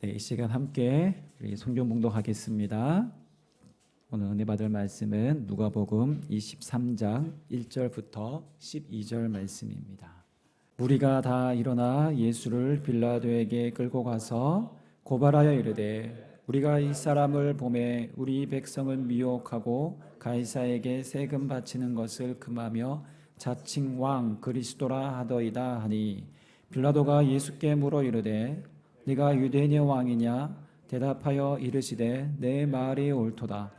네, 이 시간 함께 우리 성경 봉독하겠습니다. 오늘 은혜 받을 말씀은 누가복음 23장 1절부터 12절 말씀입니다. 무리가 다 일어나 예수를 빌라도에게 끌고 가서 고발하여 이르되 우리가 이 사람을 보매 우리 백성은 미혹하고 가이사에게 세금 바치는 것을 금하며 자칭 왕 그리스도라 하더이다 하니 빌라도가 예수께 물어 이르되 네가 유대인의 왕이냐? 대답하여 이르시되 내 말이 옳도다.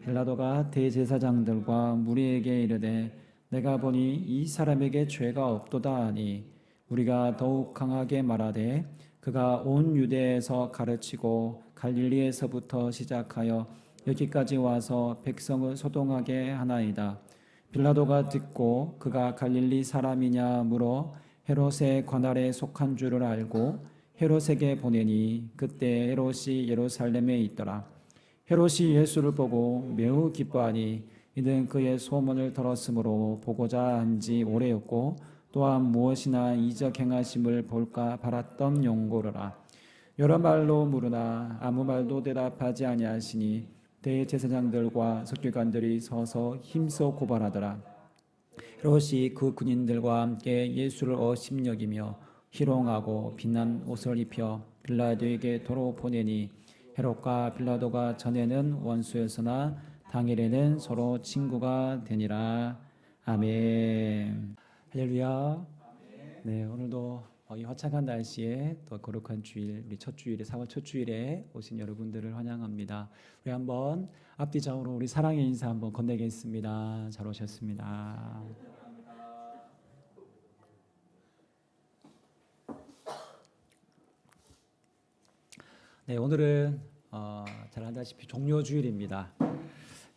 빌라도가 대제사장들과 무리에게 이르되 내가 보니 이 사람에게 죄가 없도다 하니 우리가 더욱 강하게 말하되 그가 온 유대에서 가르치고 갈릴리에서부터 시작하여 여기까지 와서 백성을 소동하게 하나이다. 빌라도가 듣고 그가 갈릴리 사람이냐 물어 헤롯의 관할에 속한 줄을 알고 헤롯에게 보내니 그때 헤롯이 예루살렘에 있더라. 헤롯이 예수를 보고 매우 기뻐하니 이는 그의 소문을 들었으므로 보고자 한 지 오래였고 또한 무엇이나 이적 행하심을 볼까 바랐던 용고로라. 여러 말로 물으나 아무 말도 대답하지 아니하시니 대제사장들과 서기관들이 서서 힘써 고발하더라. 헤롯이 그 군인들과 함께 예수를 업심여기며 희롱하고 빛난 옷을 입혀 빌라도에게 도로 보내니 헤롯과 빌라도가 전에는 원수였으나 당일에는 서로 친구가 되니라. 아멘. 할렐루야. 네, 오늘도 이 화창한 날씨에 또 거룩한 주일, 우리 첫 주일에 4월 첫 주일에 오신 여러분들을 환영합니다. 우리 한번 앞뒤 좌우로 우리 사랑의 인사 한번 건네겠습니다. 잘 오셨습니다. 네, 오늘은 잘 아다시피 종료주일입니다.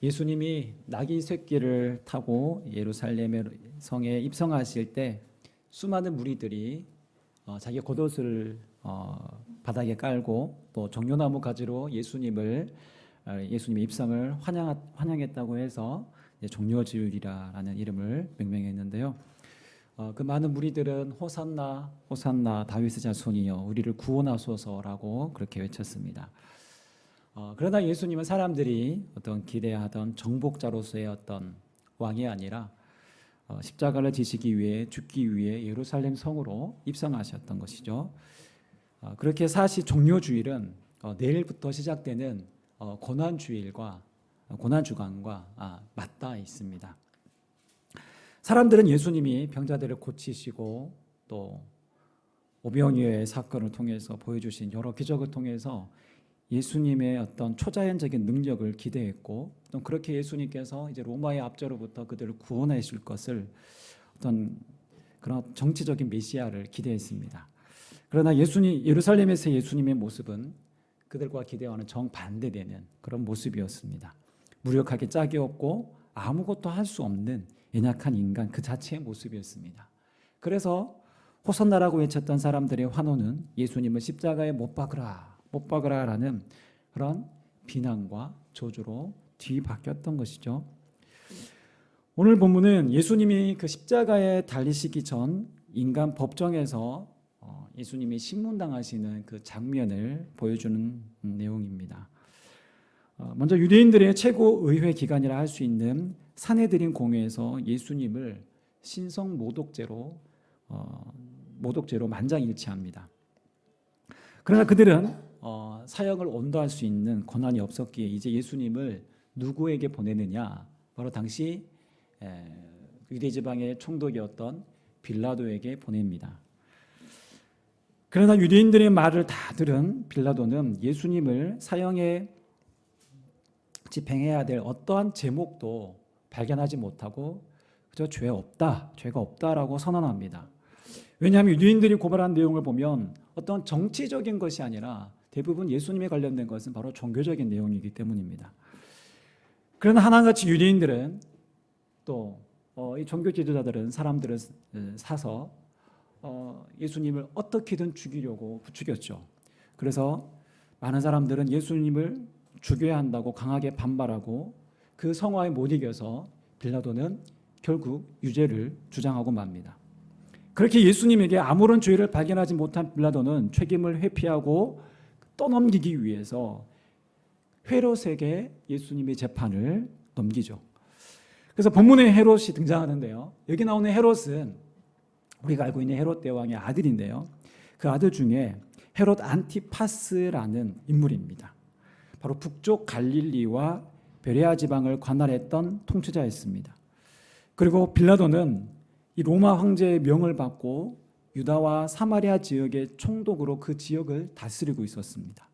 예수님이 나귀 새끼를 타고 예루살렘 성에 입성하실 때 수많은 무리들이 자기 겉옷을 바닥에 깔고 또 종려나무 가지로 예수님의 입성을 환영했다고 해서 종려주일이라는 이름을 명명했는데요. 그 많은 무리들은 호산나 호산나 다윗의 자손이여 우리를 구원하소서라고 그렇게 외쳤습니다. 그러나 예수님은 사람들이 어떤 기대하던 정복자로서의 어떤 왕이 아니라 십자가를 지시기 위해 죽기 위해 예루살렘 성으로 입성하셨던 것이죠. 그렇게 사실 종료주일은 내일부터 시작되는 고난주일과 고난주간과 맞닿아 있습니다. 사람들은 예수님이 병자들을 고치시고 또 오병이어의 사건을 통해서 보여주신 여러 기적을 통해서 예수님의 어떤 초자연적인 능력을 기대했고 또 그렇게 예수님께서 이제 로마의 압제로부터 그들을 구원하실 것을 어떤 그런 정치적인 메시아를 기대했습니다. 그러나 예루살렘에서 예수님의 모습은 그들과 기대와는 정반대되는 그런 모습이었습니다. 무력하게 짝이 없고 아무것도 할 수 없는 연약한 인간 그 자체의 모습이었습니다. 그래서 호산나라고 외쳤던 사람들의 환호는 예수님을 십자가에 못 박으라라는 그런 비난과 저주로 뒤바뀌었던 것이죠. 오늘 본문은 예수님이 그 십자가에 달리시기 전 인간 법정에서 예수님이 신문당하시는 그 장면을 보여주는 내용입니다. 먼저 유대인들의 최고 의회 기관이라 할 수 있는 산헤드린 공회에서 예수님을 신성 모독죄로 만장일치합니다. 그러나 그들은 사형을 온도할 수 있는 권한이 없었기에 이제 예수님을 누구에게 보내느냐? 바로 당시 유대 지방의 총독이었던 빌라도에게 보냅니다. 그러나 유대인들의 말을 다 들은 빌라도는 예수님을 사형에 집행해야 될 어떠한 제목도 발견하지 못하고 그저 죄가 없다라고 선언합니다. 왜냐하면 유대인들이 고발한 내용을 보면 어떤 정치적인 것이 아니라 대부분 예수님에 관련된 것은 바로 종교적인 내용이기 때문입니다. 그러나 하나같이 유대인들은 또 이 종교 지도자들은 사람들을 사서 예수님을 어떻게든 죽이려고 부추겼죠. 그래서 많은 사람들은 예수님을 죽여야 한다고 강하게 반발하고 그 성화에 못 이겨서 빌라도는 결국 유죄를 주장하고 맙니다. 그렇게 예수님에게 아무런 죄를 발견하지 못한 빌라도는 책임을 회피하고 떠넘기기 위해서 헤롯에게 예수님의 재판을 넘기죠. 그래서 본문에 헤롯이 등장하는데요. 여기 나오는 헤롯은 우리가 알고 있는 헤롯 대왕의 아들인데요. 그 아들 중에 헤롯 안티파스라는 인물입니다. 바로 북쪽 갈릴리와 베레아 지방을 관할했던 통치자였습니다. 그리고 빌라도는 이 로마 황제의 명을 받고 유다와 사마리아 지역의 총독으로 그 지역을 다스리고 있었습니다.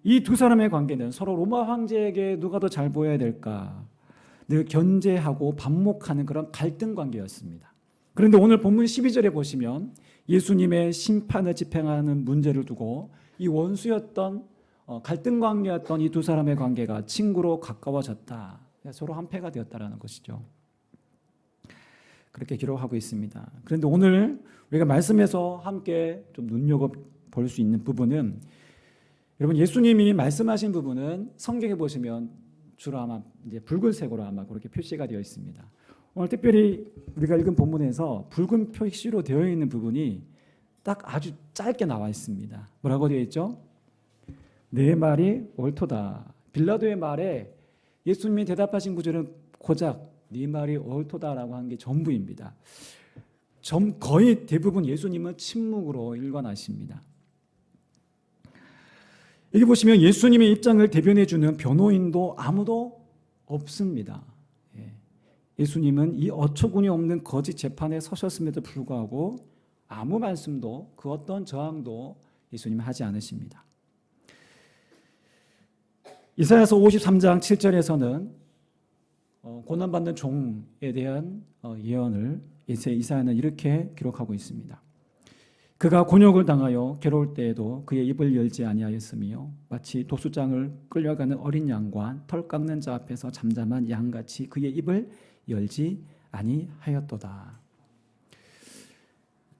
이 두 사람의 관계는 서로 로마 황제에게 누가 더 잘 보여야 될까 늘 견제하고 반목하는 그런 갈등 관계였습니다. 그런데 오늘 본문 12절에 보시면 예수님의 심판을 집행하는 문제를 두고 이 원수였던 갈등 관계였던 이 두 사람의 관계가 친구로 가까워졌다. 서로 한패가 되었다라는 것이죠. 그렇게 기록하고 있습니다. 그런데 오늘 우리가 말씀에서 함께 좀 눈여겨볼 수 있는 부분은 여러분 예수님이 말씀하신 부분은 성경에 보시면 주로 아마 이제 붉은색으로 아마 그렇게 표시가 되어 있습니다. 오늘 특별히 우리가 읽은 본문에서 붉은 표시로 되어 있는 부분이 딱 아주 짧게 나와 있습니다. 뭐라고 되어 있죠? 내 말이 옳도다. 빌라도의 말에 예수님이 대답하신 구절은 고작 네 말이 옳도다라고 한 게 전부입니다. 거의 대부분 예수님은 침묵으로 일관하십니다. 여기 보시면 예수님의 입장을 대변해 주는 변호인도 아무도 없습니다. 예수님은 이 어처구니 없는 거짓 재판에 서셨음에도 불구하고 아무 말씀도 그 어떤 저항도 예수님은 하지 않으십니다. 이사야서 53장 7절에서는 고난받는 종에 대한 예언을 이사야는 이렇게 기록하고 있습니다. 그가 곤욕을 당하여 괴로울 때에도 그의 입을 열지 아니하였으며 마치 도수장을 끌려가는 어린 양과 털 깎는 자 앞에서 잠잠한 양같이 그의 입을 열지 아니하였도다.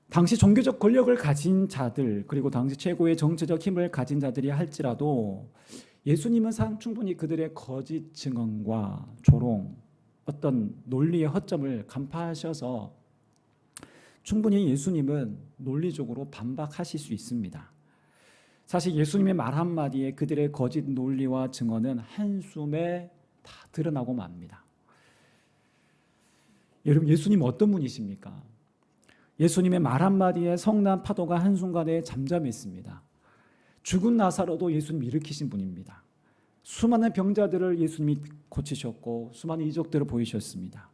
당시 종교적 권력을 가진 자들 그리고 당시 최고의 정치적 힘을 가진 자들이 할지라도 예수님은 충분히 그들의 거짓 증언과 조롱, 어떤 논리의 허점을 간파하셔서 충분히 예수님은 논리적으로 반박하실 수 있습니다. 사실 예수님의 말 한마디에 그들의 거짓 논리와 증언은 한숨에 다 드러나고 맙니다. 여러분 예수님 어떤 분이십니까? 예수님의 말 한마디에 성난 파도가 한순간에 잠잠했습니다. 죽은 나사로도 예수님이 일으키신 분입니다. 수많은 병자들을 예수님이 고치셨고 수많은 이적들을 보이셨습니다.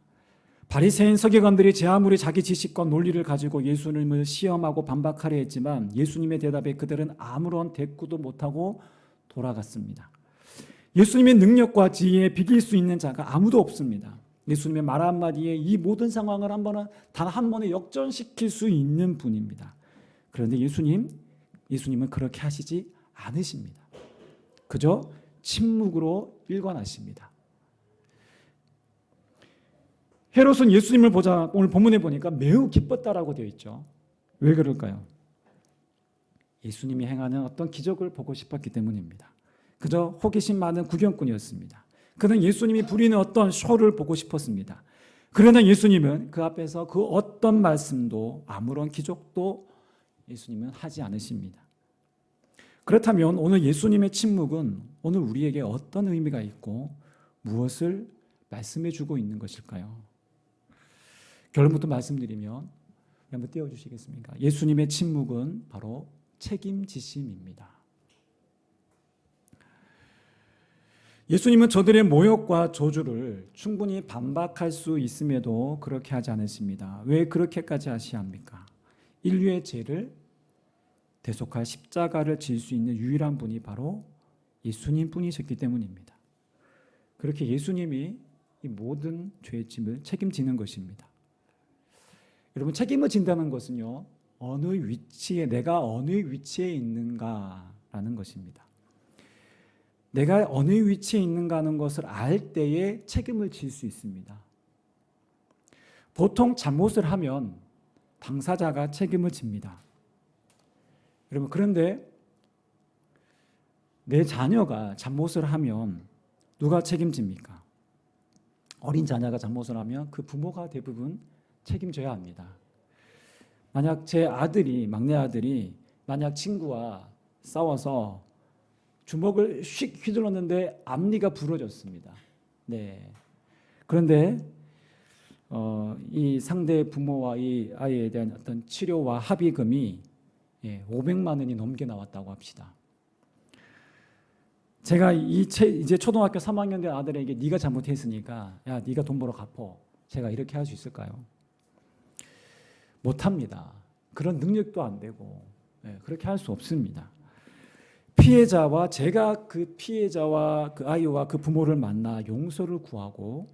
바리새인 서기관들이 제 아무리 자기 지식과 논리를 가지고 예수님을 시험하고 반박하려 했지만 예수님의 대답에 그들은 아무런 대꾸도 못하고 돌아갔습니다. 예수님의 능력과 지혜에 비길 수 있는 자가 아무도 없습니다. 예수님의 말 한마디에 이 모든 상황을 단 한 번에 역전시킬 수 있는 분입니다. 그런데 예수님은 그렇게 하시지 않으십니다. 그저 침묵으로 일관하십니다. 헤롯은 예수님을 보자 오늘 본문에 보니까 매우 기뻤다라고 되어 있죠. 왜 그럴까요? 예수님이 행하는 어떤 기적을 보고 싶었기 때문입니다. 그저 호기심 많은 구경꾼이었습니다. 그는 예수님이 부리는 어떤 쇼를 보고 싶었습니다. 그러나 예수님은 그 앞에서 그 어떤 말씀도 아무런 기적도 예수님은 하지 않으십니다. 그렇다면 오늘 예수님의 침묵은 오늘 우리에게 어떤 의미가 있고 무엇을 말씀해 주고 있는 것일까요? 결론부터 말씀드리면 한번 띄워주시겠습니까? 예수님의 침묵은 바로 책임지심입니다. 예수님은 저들의 모욕과 저주를 충분히 반박할 수 있음에도 그렇게 하지 않으십니다. 왜 그렇게까지 하셔야 합니까? 인류의 죄를 대속할 십자가를 질 수 있는 유일한 분이 바로 예수님 뿐이셨기 때문입니다. 그렇게 예수님이 이 모든 죄의 짐을 책임지는 것입니다. 여러분 책임을 진다는 것은요 내가 어느 위치에 있는가라는 것입니다. 내가 어느 위치에 있는가 하는 것을 알 때에 책임을 질 수 있습니다. 보통 잘못을 하면 당사자가 책임을 집니다. 여러분 그런데 내 자녀가 잘못을 하면 누가 책임집니까? 어린 자녀가 잘못을 하면 그 부모가 대부분 책임져야 합니다. 만약 제 막내 아들이 만약 친구와 싸워서 주먹을 휙 휘둘렀는데 앞니가 부러졌습니다. 네. 그런데 이 상대 부모와 이 아이에 대한 어떤 치료와 합의금이 500만 원이 넘게 나왔다고 합시다. 제가 이제 초등학교 3학년 된 아들에게 네가 잘못했으니까 야 네가 돈 벌어 갚어. 제가 이렇게 할 수 있을까요? 못합니다. 그런 능력도 안 되고 그렇게 할 수 없습니다. 피해자와 제가 그 피해자와 그 아이와 그 부모를 만나 용서를 구하고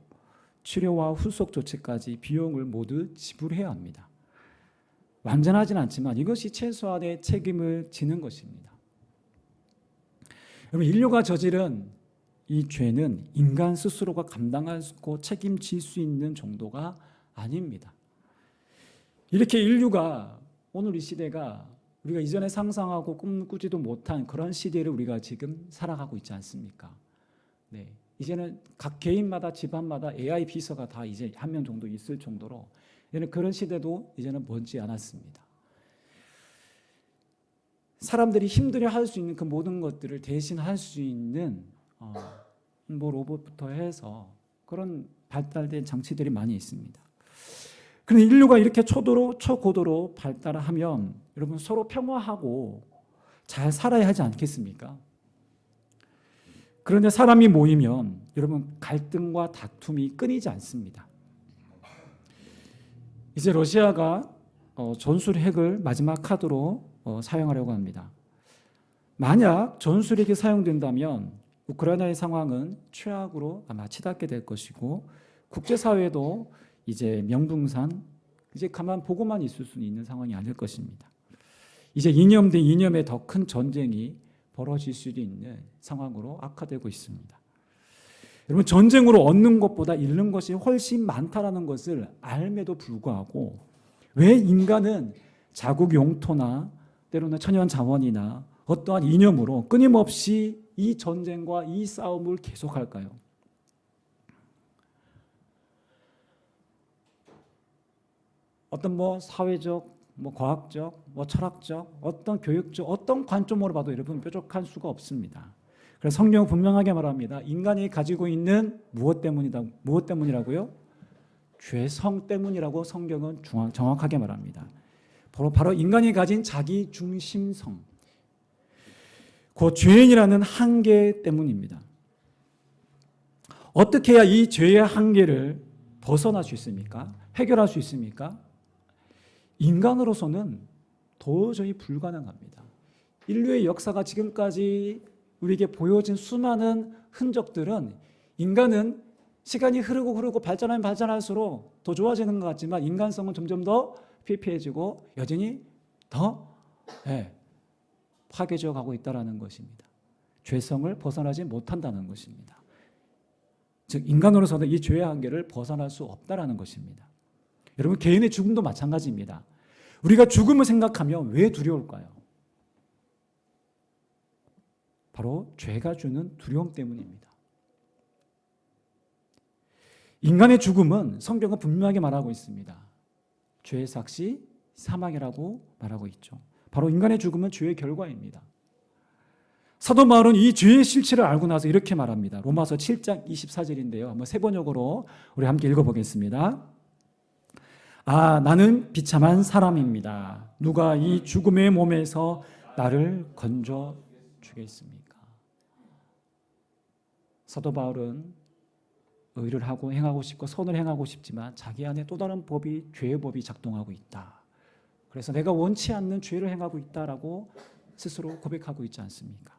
치료와 후속 조치까지 비용을 모두 지불해야 합니다. 완전하진 않지만 이것이 최소한의 책임을 지는 것입니다. 여러분, 인류가 저지른 이 죄는 인간 스스로가 감당하고 책임질 수 있는 정도가 아닙니다. 이렇게 인류가 오늘 이 시대가 우리가 이전에 상상하고 꿈꾸지도 못한 그런 시대를 우리가 지금 살아가고 있지 않습니까? 네, 이제는 각 개인마다 집안마다 AI 비서가 다 이제 한 명 정도 있을 정도로 이제는 그런 시대도 이제는 먼지 않았습니다. 사람들이 힘들어 할 수 있는 그 모든 것들을 대신 할 수 있는 뭐 로봇부터 해서 그런 발달된 장치들이 많이 있습니다. 그런데 인류가 이렇게 초고도로 발달하면 여러분 서로 평화하고 잘 살아야 하지 않겠습니까? 그런데 사람이 모이면 여러분 갈등과 다툼이 끊이지 않습니다. 이제 러시아가 전술핵을 마지막 카드로 사용하려고 합니다. 만약 전술핵이 사용된다면 우크라이나의 상황은 최악으로 아마 치닫게 될 것이고 국제사회도 이제 명분상 이제 가만 보고만 있을 수 있는 상황이 아닐 것입니다. 이제 이념 대 이념의 더 큰 전쟁이 벌어질 수도 있는 상황으로 악화되고 있습니다. 여러분, 전쟁으로 얻는 것보다 잃는 것이 훨씬 많다라는 것을 알매도 불구하고 왜 인간은 자국 영토나 때로는 천연 자원이나 어떠한 이념으로 끊임없이 이 전쟁과 이 싸움을 계속할까요? 어떤 사회적, 과학적, 철학적, 어떤 교육적, 어떤 관점으로 봐도 여러분 뾰족할 수가 없습니다. 그래서 성경은 분명하게 말합니다. 인간이 가지고 있는 무엇 때문이라고요? 죄성 때문이라고 성경은 정확하게 말합니다. 바로 인간이 가진 자기 중심성, 그 죄인이라는 한계 때문입니다. 어떻게 해야 이 죄의 한계를 벗어날 수 있습니까? 해결할 수 있습니까? 인간으로서는 도저히 불가능합니다. 인류의 역사가 지금까지 우리에게 보여진 수많은 흔적들은 인간은 시간이 흐르고 발전하면 발전할수록 더 좋아지는 것 같지만 인간성은 점점 더 피폐해지고 여전히 더 파괴져 가고 있다는 것입니다. 죄성을 벗어나지 못한다는 것입니다. 즉 인간으로서는 이 죄의 한계를 벗어날 수 없다는 것입니다. 여러분, 개인의 죽음도 마찬가지입니다. 우리가 죽음을 생각하면 왜 두려울까요? 바로 죄가 주는 두려움 때문입니다. 인간의 죽음은 성경은 분명하게 말하고 있습니다. 죄의 삭시 사망이라고 말하고 있죠. 바로 인간의 죽음은 죄의 결과입니다. 사도 바울은 이 죄의 실체를 알고 나서 이렇게 말합니다. 로마서 7장 24절인데요. 한번 세 번역으로 우리 함께 읽어보겠습니다. 나는 비참한 사람입니다. 누가 이 죽음의 몸에서 나를 건져 주겠습니까? 사도 바울은 의를 하고 행하고 싶고 선을 행하고 싶지만 자기 안에 또 다른 죄의 법이 작동하고 있다. 그래서 내가 원치 않는 죄를 행하고 있다라고 스스로 고백하고 있지 않습니까?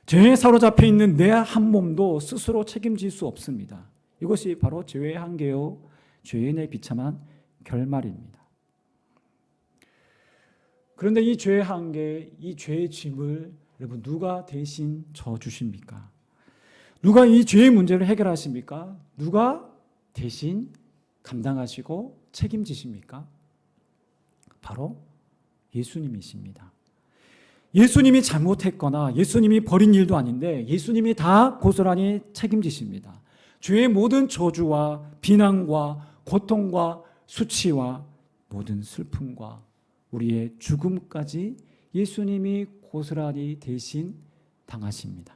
죄에 사로잡혀 있는 내 한 몸도 스스로 책임질 수 없습니다. 이것이 바로 죄의 한계요 죄인의 비참한 결말입니다. 그런데 이 죄의 한계, 이 죄의 짐을 여러분 누가 대신 져주십니까? 누가 이 죄의 문제를 해결하십니까? 누가 대신 감당하시고 책임지십니까? 바로 예수님이십니다. 예수님이 잘못했거나 예수님이 버린 일도 아닌데 예수님이 다 고스란히 책임지십니다. 죄의 모든 저주와 비난과 고통과 수치와 모든 슬픔과 우리의 죽음까지 예수님이 고스란히 대신 당하십니다.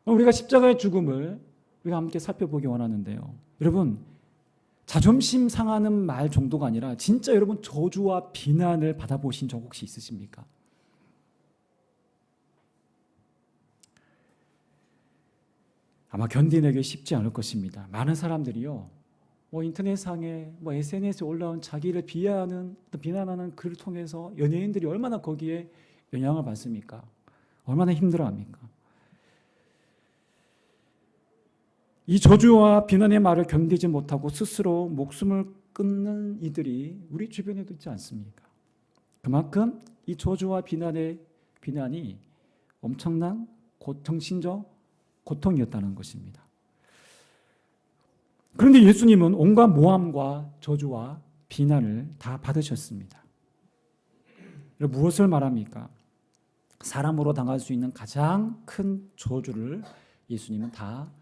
우리가 십자가의 죽음을 우리가 함께 살펴보기 원하는데요. 여러분, 자존심 상하는 말 정도가 아니라 진짜 여러분 저주와 비난을 받아보신 적 혹시 있으십니까? 아마 견디내기 쉽지 않을 것입니다. 많은 사람들이요, 인터넷상에 SNS에 올라온 자기를 비난하는 글을 통해서 연예인들이 얼마나 거기에 영향을 받습니까? 얼마나 힘들어합니까? 이 저주와 비난의 말을 견디지 못하고 스스로 목숨을 끊는 이들이 우리 주변에도 있지 않습니까? 그만큼 이 저주와 비난이 엄청난 정신적 고통이었다는 것입니다. 그런데 예수님은 온갖 모함과 저주와 비난을 다 받으셨습니다. 무엇을 말합니까? 사람으로 당할 수 있는 가장 큰 저주를 예수님은 다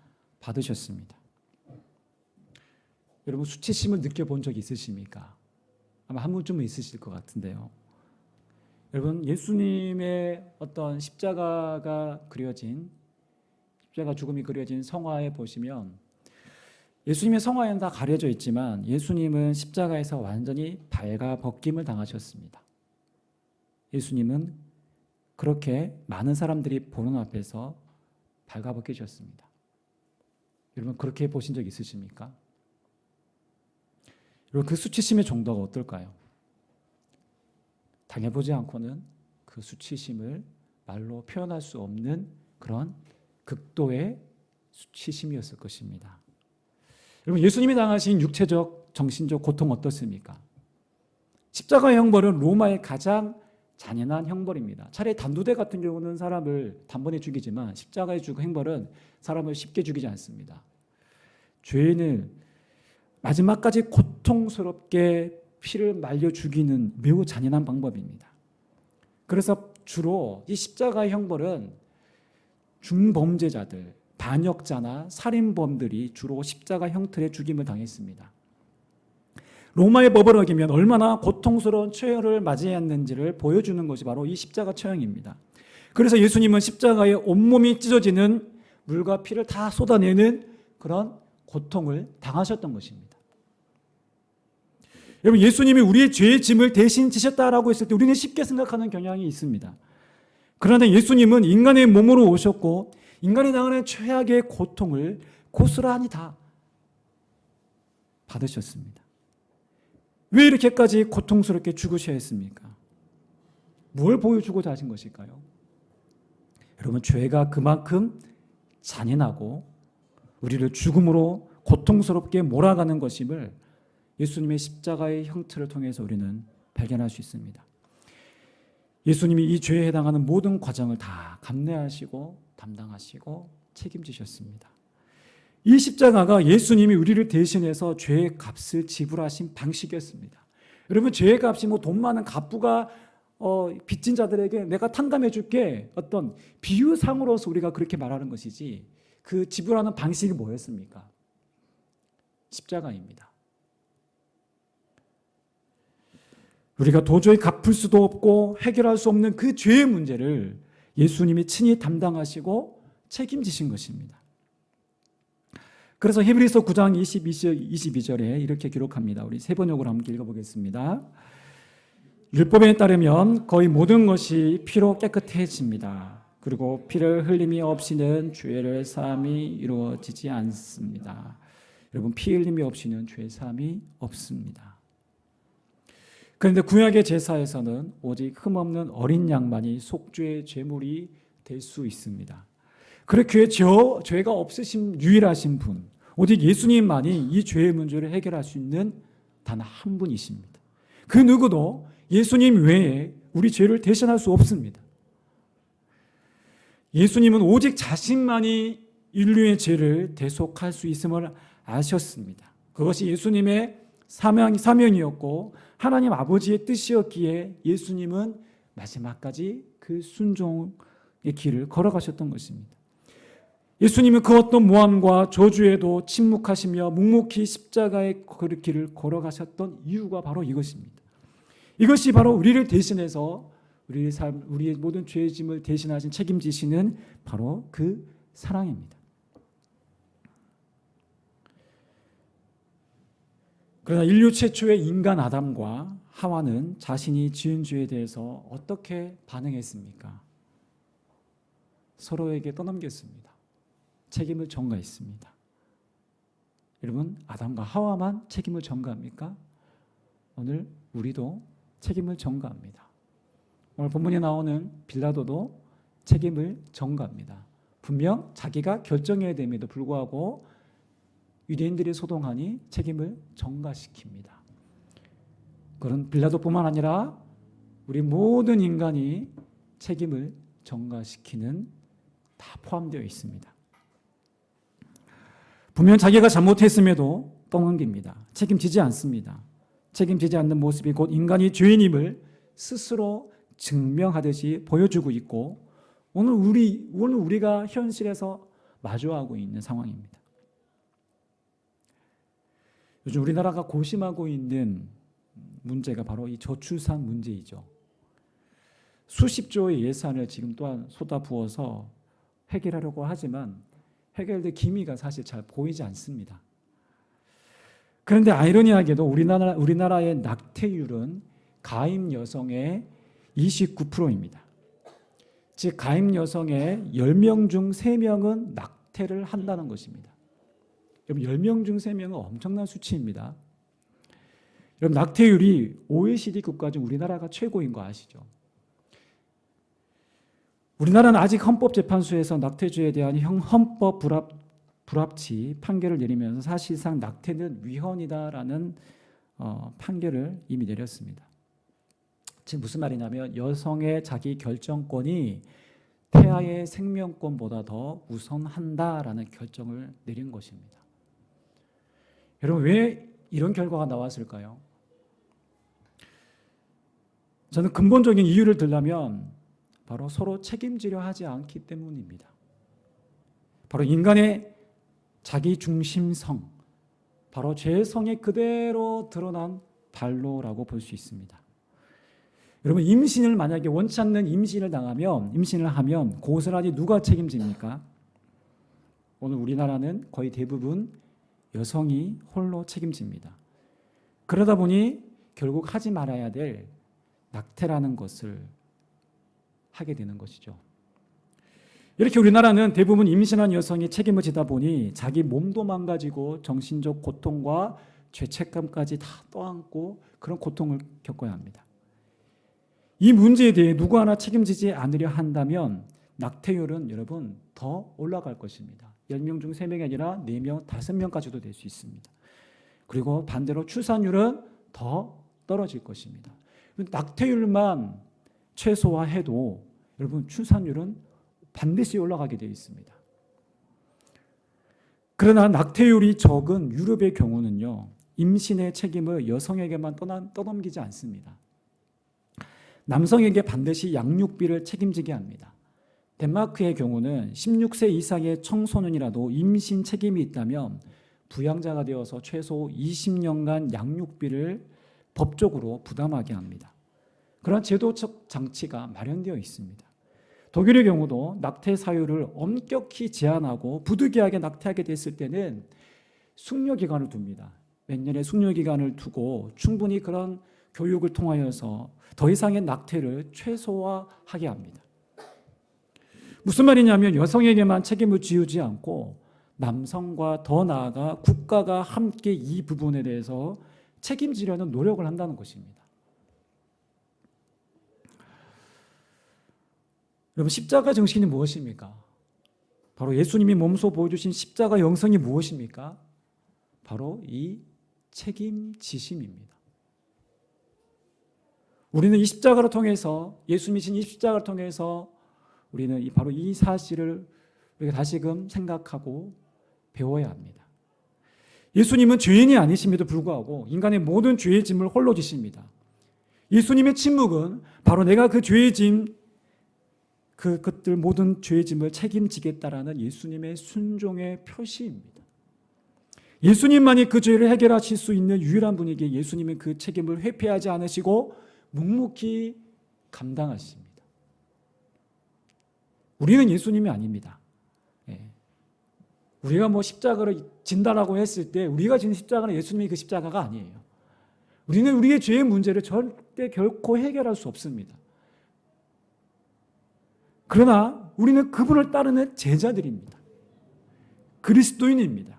받으셨습니다. 여러분, 수치심을 느껴본 적 있으십니까? 아마 한 분쯤은 있으실 것 같은데요. 여러분, 예수님의 어떤 십자가 죽음이 그려진 성화에 보시면 예수님의 성화에는 다 가려져 있지만 예수님은 십자가에서 완전히 발가벗김을 당하셨습니다. 예수님은 그렇게 많은 사람들이 보는 앞에서 발가벗기셨습니다. 여러분, 그렇게 보신 적 있으십니까? 여러분, 그 수치심의 정도가 어떨까요? 당해보지 않고는 그 수치심을 말로 표현할 수 없는 그런 극도의 수치심이었을 것입니다. 여러분, 예수님이 당하신 육체적, 정신적 고통 어떻습니까? 십자가의 형벌은 로마의 가장 잔인한 형벌입니다. 차라리 단두대 같은 경우는 사람을 단번에 죽이지만 십자가의 형벌은 사람을 쉽게 죽이지 않습니다. 죄인을 마지막까지 고통스럽게 피를 말려 죽이는 매우 잔인한 방법입니다. 그래서 주로 이 십자가의 형벌은 중범죄자들, 반역자나 살인범들이 주로 십자가 형틀의 죽임을 당했습니다. 로마의 법을 어기면 얼마나 고통스러운 처형을 맞이했는지를 보여주는 것이 바로 이 십자가 처형입니다. 그래서 예수님은 십자가에 온몸이 찢어지는 물과 피를 다 쏟아내는 그런 고통을 당하셨던 것입니다. 여러분, 예수님이 우리의 죄의 짐을 대신 지셨다라고 했을 때 우리는 쉽게 생각하는 경향이 있습니다. 그러나 예수님은 인간의 몸으로 오셨고 인간이 당하는 최악의 고통을 고스란히 다 받으셨습니다. 왜 이렇게까지 고통스럽게 죽으셔야 했습니까? 뭘 보여주고자 하신 것일까요? 여러분, 죄가 그만큼 잔인하고 우리를 죽음으로 고통스럽게 몰아가는 것임을 예수님의 십자가의 형틀을 통해서 우리는 발견할 수 있습니다. 예수님이 이 죄에 해당하는 모든 과정을 다 감내하시고 담당하시고 책임지셨습니다. 이 십자가가 예수님이 우리를 대신해서 죄의 값을 지불하신 방식이었습니다. 여러분, 죄의 값이 돈 많은 갑부가 빚진 자들에게 내가 탕감해 줄게, 어떤 비유상으로서 우리가 그렇게 말하는 것이지, 그 지불하는 방식이 뭐였습니까? 십자가입니다. 우리가 도저히 갚을 수도 없고 해결할 수 없는 그 죄의 문제를 예수님이 친히 담당하시고 책임지신 것입니다. 그래서 히브리서 9장 22절에 이렇게 기록합니다. 우리 세 번역으로 함께 읽어보겠습니다. 율법에 따르면 거의 모든 것이 피로 깨끗해집니다. 그리고 피를 흘림이 없이는 죄를 사함이 이루어지지 않습니다. 여러분, 피 흘림이 없이는 죄 사함이 없습니다. 그런데 구약의 제사에서는 오직 흠없는 어린 양만이 속죄의 제물이 될 수 있습니다. 그렇게 죄가 없으신 유일하신 분, 오직 예수님만이 이 죄의 문제를 해결할 수 있는 단 한 분이십니다. 그 누구도 예수님 외에 우리 죄를 대신할 수 없습니다. 예수님은 오직 자신만이 인류의 죄를 대속할 수 있음을 아셨습니다. 그것이 예수님의 사명이었고 하나님 아버지의 뜻이었기에 예수님은 마지막까지 그 순종의 길을 걸어가셨던 것입니다. 예수님은 그 어떤 모함과 저주에도 침묵하시며 묵묵히 십자가의 길을 걸어가셨던 이유가 바로 이것입니다. 이것이 바로 우리를 대신해서 우리의 삶, 우리의 모든 죄의 짐을 대신하신 책임지시는 바로 그 사랑입니다. 그러나 인류 최초의 인간 아담과 하와는 자신이 지은 죄에 대해서 어떻게 반응했습니까? 서로에게 떠넘겼습니다. 책임을 전가했습니다. 여러분, 아담과 하와만 책임을 전가합니까? 오늘 우리도 책임을 전가합니다. 오늘 본문에 나오는 빌라도도 책임을 전가합니다. 분명 자기가 결정해야 됨에도 불구하고 유대인들이 소동하니 책임을 전가시킵니다. 그런 빌라도뿐만 아니라 우리 모든 인간이 책임을 전가시키는 다 포함되어 있습니다. 분명 자기가 잘못했음에도 떠넘깁니다. 책임지지 않습니다. 책임지지 않는 모습이 곧 인간이 죄인임을 스스로 증명하듯이 보여주고 있고 오늘 우리가 현실에서 마주하고 있는 상황입니다. 요즘 우리나라가 고심하고 있는 문제가 바로 이 저출산 문제이죠. 수십 조의 예산을 지금 또한 쏟아부어서 해결하려고 하지만 해결될 기미가 사실 잘 보이지 않습니다. 그런데 아이러니하게도 우리나라의 낙태율은 가임 여성의 29%입니다. 즉 가임 여성의 10명 중 3명은 낙태를 한다는 것입니다. 여러분 10명 중 3명은 엄청난 수치입니다. 여러분 낙태율이 OECD 국가 중 우리나라가 최고인 거 아시죠? 우리나라는 아직 헌법재판소에서 낙태죄에 대한 헌법 불합치 판결을 내리면서 사실상 낙태는 위헌이다라는 판결을 이미 내렸습니다. 즉 무슨 말이냐면 여성의 자기 결정권이 태아의 생명권보다 더 우선한다라는 결정을 내린 것입니다. 여러분 왜 이런 결과가 나왔을까요? 저는 근본적인 이유를 들자면 바로 서로 책임지려 하지 않기 때문입니다. 바로 인간의 자기중심성, 바로 죄성이 그대로 드러난 발로라고 볼 수 있습니다. 여러분 임신을 만약에 원치 않는 임신을 하면 고스란히 누가 책임집니까? 오늘 우리나라는 거의 대부분 여성이 홀로 책임집니다. 그러다 보니 결국 하지 말아야 될 낙태라는 것을 하게 되는 것이죠. 이렇게 우리나라는 대부분 임신한 여성이 책임을 지다 보니 자기 몸도 망가지고 정신적 고통과 죄책감까지 다 떠안고 그런 고통을 겪어야 합니다. 이 문제에 대해 누구 하나 책임지지 않으려 한다면 낙태율은 여러분 더 올라갈 것입니다. 10명 중 3명이 아니라 4명, 5명까지도 될 수 있습니다. 그리고 반대로 출산율은 더 떨어질 것입니다. 낙태율만 최소화해도 여러분 출산율은 반드시 올라가게 되어 있습니다. 그러나 낙태율이 적은 유럽의 경우는요, 임신의 책임을 여성에게만 떠넘기지 않습니다. 남성에게 반드시 양육비를 책임지게 합니다. 덴마크의 경우는 16세 이상의 청소년이라도 임신 책임이 있다면 부양자가 되어서 최소 20년간 양육비를 법적으로 부담하게 합니다. 그런 제도적 장치가 마련되어 있습니다. 독일의 경우도 낙태 사유를 엄격히 제한하고 부득이하게 낙태하게 됐을 때는 숙려기간을 둡니다. 몇 년의 숙려기간을 두고 충분히 그런 교육을 통하여서 더 이상의 낙태를 최소화하게 합니다. 무슨 말이냐면 여성에게만 책임을 지우지 않고 남성과 더 나아가 국가가 함께 이 부분에 대해서 책임지려는 노력을 한다는 것입니다. 여러분 십자가 정신이 무엇입니까? 바로 예수님이 몸소 보여주신 십자가 영성이 무엇입니까? 바로 이 책임지심입니다. 우리는 이 십자가를 통해서 예수님이 진 이 십자가를 통해서 우리는 바로 이 사실을 우리가 다시금 생각하고 배워야 합니다. 예수님은 죄인이 아니심에도 불구하고 인간의 모든 죄의 짐을 홀로 지십니다. 예수님의 침묵은 바로 내가 그 죄의 짐, 그것들 모든 죄의 짐을 책임지겠다라는 예수님의 순종의 표시입니다. 예수님만이 그 죄를 해결하실 수 있는 유일한 분이기에 예수님은 그 책임을 회피하지 않으시고 묵묵히 감당하십니다. 우리는 예수님이 아닙니다. 우리가 뭐 십자가를 진다라고 했을 때 우리가 지는 십자가는 예수님이 그 십자가가 아니에요. 우리는 우리의 죄의 문제를 절대 결코 해결할 수 없습니다. 그러나 우리는 그분을 따르는 제자들입니다. 그리스도인입니다.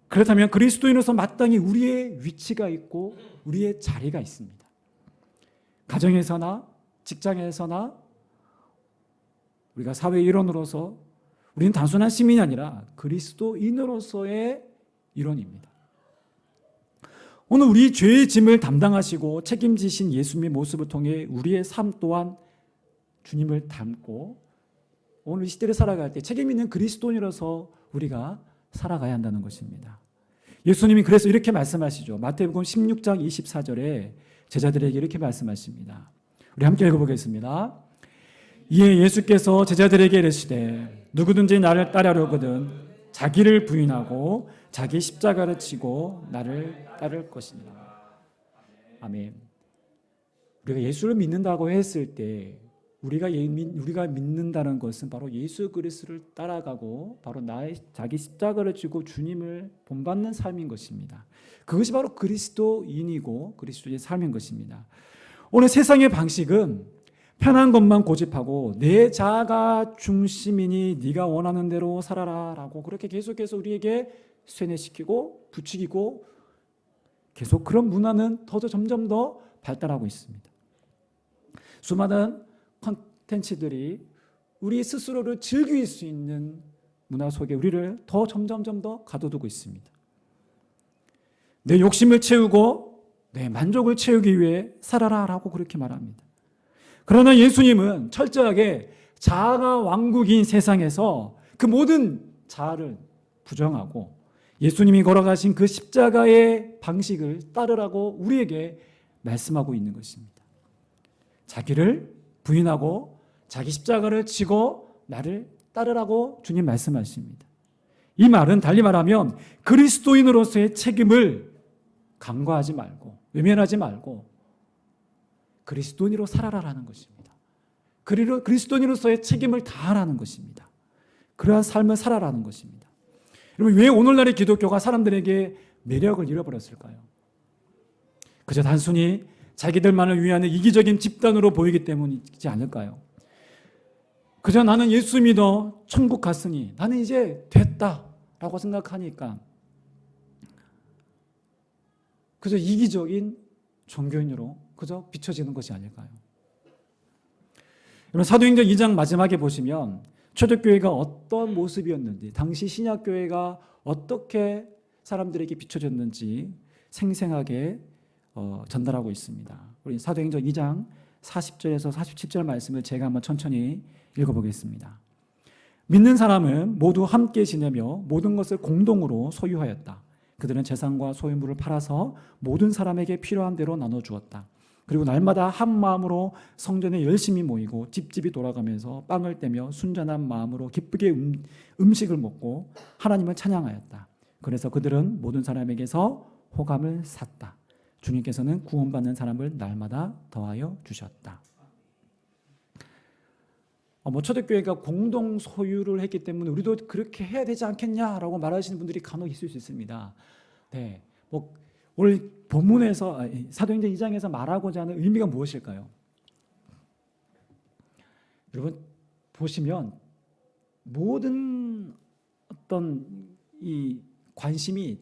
그렇다면 그리스도인으로서 마땅히 우리의 위치가 있고 우리의 자리가 있습니다. 가정에서나 직장에서나 우리가 사회 일원으로서 우리는 단순한 시민이 아니라 그리스도인으로서의 일원입니다. 오늘 우리 죄의 짐을 담당하시고 책임지신 예수님의 모습을 통해 우리의 삶 또한 주님을 닮고 오늘 이 시대를 살아갈 때 책임 있는 그리스도인으로서 우리가 살아가야 한다는 것입니다. 예수님이 그래서 이렇게 말씀하시죠. 마태복음 16장 24절에 제자들에게 이렇게 말씀하십니다. 우리 함께 읽어보겠습니다. 이에 예수께서 제자들에게 이르시되 누구든지 나를 따르려거든 자기를 부인하고 자기 십자가를 지고 나를 따를 것이니라. 아멘. 우리가 예수를 믿는다고 했을 때 우리가 믿는다는 것은 바로 예수 그리스도를 따라가고 바로 자기 십자가를 지고 주님을 본받는 삶인 것입니다. 그것이 바로 그리스도인이고 그리스도의 삶인 것입니다. 오늘 세상의 방식은 편한 것만 고집하고 내 자아가 중심이니 네가 원하는 대로 살아라 라고 그렇게 계속해서 우리에게 쇠뇌시키고 부추기고 계속 그런 문화는 점점 더 발달하고 있습니다. 수많은 콘텐츠들이 우리 스스로를 즐길 수 있는 문화 속에 우리를 점점 더 가둬두고 있습니다. 내 욕심을 채우고 내 만족을 채우기 위해 살아라 라고 그렇게 말합니다. 그러나 예수님은 철저하게 자아가 왕국인 세상에서 그 모든 자아를 부정하고 예수님이 걸어가신 그 십자가의 방식을 따르라고 우리에게 말씀하고 있는 것입니다. 자기를 부인하고 자기 십자가를 지고 나를 따르라고 주님 말씀하십니다. 이 말은 달리 말하면 그리스도인으로서의 책임을 간과하지 말고 외면하지 말고 그리스도인으로 살아라라는 것입니다. 그리스도인으로서의 책임을 다하라는 것입니다. 그러한 삶을 살아라는 것입니다. 여러분, 왜 오늘날의 기독교가 사람들에게 매력을 잃어버렸을까요? 그저 단순히 자기들만을 위한 이기적인 집단으로 보이기 때문이지 않을까요? 그저 나는 예수 믿어 천국 갔으니 나는 이제 됐다라고 생각하니까 그저 이기적인 종교인으로 그저 비춰지는 것이 아닐까요? 여러분, 사도행전 2장 마지막에 보시면 초대교회가 어떤 모습이었는지 당시 신약교회가 어떻게 사람들에게 비춰졌는지 생생하게 전달하고 있습니다. 우리 사도행전 2장 40절에서 47절 말씀을 제가 한번 천천히 읽어보겠습니다. 믿는 사람은 모두 함께 지내며 모든 것을 공동으로 소유하였다. 그들은 재산과 소유물을 팔아서 모든 사람에게 필요한 대로 나눠주었다. 그리고 날마다 한 마음으로 성전에 열심히 모이고 집집이 돌아가면서 빵을 떼며 순전한 마음으로 기쁘게 음식을 먹고 하나님을 찬양하였다. 그래서 그들은 모든 사람에게서 호감을 샀다. 주님께서는 구원받는 사람을 날마다 더하여 주셨다. 초대교회가 공동 소유를 했기 때문에 우리도 그렇게 해야 되지 않겠냐라고 말하시는 분들이 간혹 있을 수 있습니다. 네, 오늘 본문에서 사도행전 2장에서 말하고자 하는 의미가 무엇일까요? 여러분 보시면 모든 어떤 이 관심이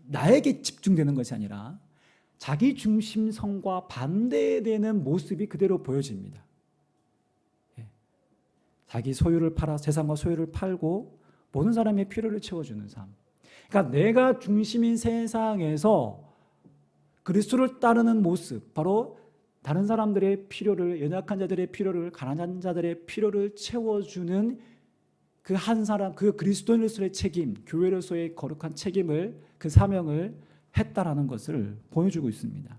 나에게 집중되는 것이 아니라 자기 중심성과 반대되는 모습이 그대로 보여집니다. 자기 소유를 팔아 재산과 소유를 팔고 모든 사람의 필요를 채워주는 삶. 그러니까 내가 중심인 세상에서 그리스도를 따르는 모습, 바로 다른 사람들의 필요를, 연약한 자들의 필요를, 가난한 자들의 필요를 채워주는 그 한 사람, 그 그리스도인으로서의 책임, 교회로서의 거룩한 책임을, 그 사명을 했다라는 것을 보여주고 있습니다.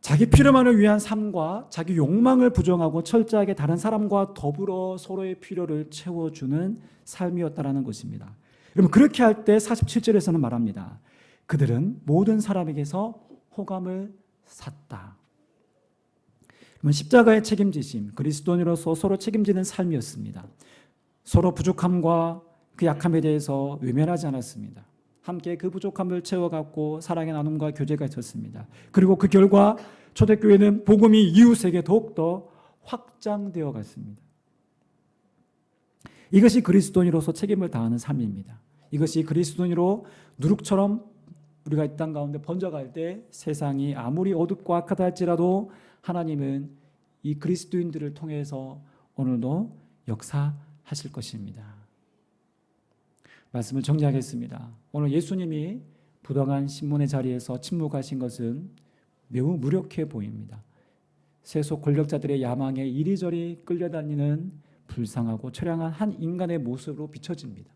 자기 필요만을 위한 삶과 자기 욕망을 부정하고 철저하게 다른 사람과 더불어 서로의 필요를 채워주는 삶이었다라는 것입니다. 여러분 그렇게 할 때 47절에서는 말합니다. 그들은 모든 사람에게서 호감을 샀다. 십자가의 책임지심, 그리스도인으로서 서로 책임지는 삶이었습니다. 서로 부족함과 그 약함에 대해서 외면하지 않았습니다. 함께 그 부족함을 채워갖고 사랑의 나눔과 교제가 있었습니다. 그리고 그 결과 초대교회는 복음이 이웃에게 더욱더 확장되어 갔습니다. 이것이 그리스도인으로서 책임을 다하는 삶입니다. 이것이 그리스도인으로 누룩처럼 우리가 이 땅 가운데 번져갈 때 세상이 아무리 어둡고 악하다 할지라도 하나님은 이 그리스도인들을 통해서 오늘도 역사하실 것입니다. 말씀을 정리하겠습니다. 오늘 예수님이 부당한 신문의 자리에서 침묵하신 것은 매우 무력해 보입니다. 세속 권력자들의 야망에 이리저리 끌려다니는 불쌍하고 처량한 한 인간의 모습으로 비춰집니다.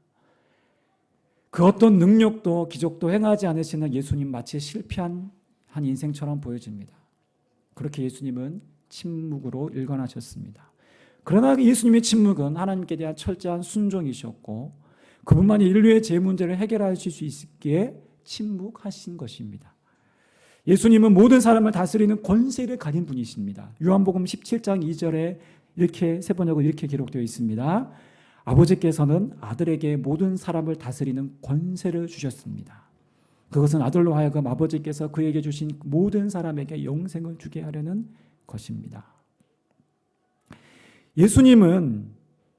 그 어떤 능력도 기적도 행하지 않으시는 예수님 마치 실패한 한 인생처럼 보여집니다. 그렇게 예수님은 침묵으로 일관하셨습니다. 그러나 예수님의 침묵은 하나님께 대한 철저한 순종이셨고 그분만이 인류의 제 문제를 해결하실 수 있기에 침묵하신 것입니다. 예수님은 모든 사람을 다스리는 권세를 가진 분이십니다. 요한복음 17장 2절에 이렇게 세 번역으로 이렇게 기록되어 있습니다. 아버지께서는 아들에게 모든 사람을 다스리는 권세를 주셨습니다. 그것은 아들로 하여금 아버지께서 그에게 주신 모든 사람에게 영생을 주게 하려는 것입니다. 예수님은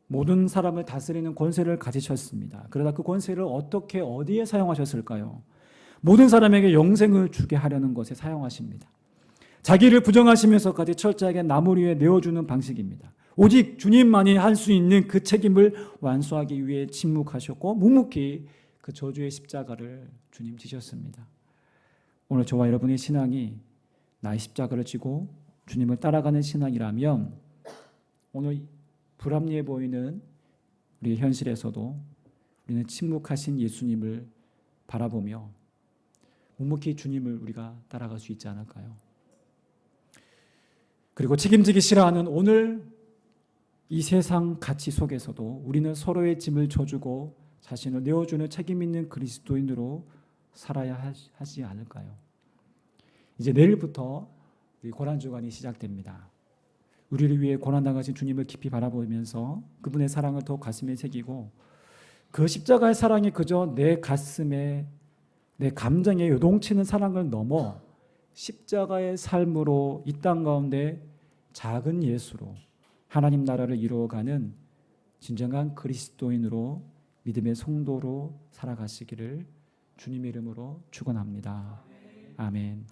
모든 사람을 다스리는 권세를 가지셨습니다. 그러다 그 권세를 어떻게 어디에 사용하셨을까요? 모든 사람에게 영생을 주게 하려는 것에 사용하십니다. 자기를 부정하시면서까지 철저하게 나무 위에 내어주는 방식입니다. 오직 주님만이 할 수 있는 그 책임을 완수하기 위해 침묵하셨고 묵묵히 그 저주의 십자가를 주님 지셨습니다. 오늘 저와 여러분의 신앙이 나의 십자가를 지고 주님을 따라가는 신앙이라면 오늘 불합리해 보이는 우리의 현실에서도 우리는 침묵하신 예수님을 바라보며 묵묵히 주님을 우리가 따라갈 수 있지 않을까요? 그리고 책임지기 싫어하는 오늘 이 세상 가치 속에서도 우리는 서로의 짐을 져주고 자신을 내어주는 책임 있는 그리스도인으로 살아야 하지 않을까요? 이제 내일부터 우리 고난주간이 시작됩니다. 우리를 위해 고난당하신 주님을 깊이 바라보면서 그분의 사랑을 더 가슴에 새기고 그 십자가의 사랑이 그저 내 가슴에 내 감정에 요동치는 사랑을 넘어 십자가의 삶으로 이 땅 가운데 작은 예수로 하나님 나라를 이루어가는 진정한 그리스도인으로 믿음의 성도로 살아가시기를 주님의 이름으로 축원합니다. 아멘.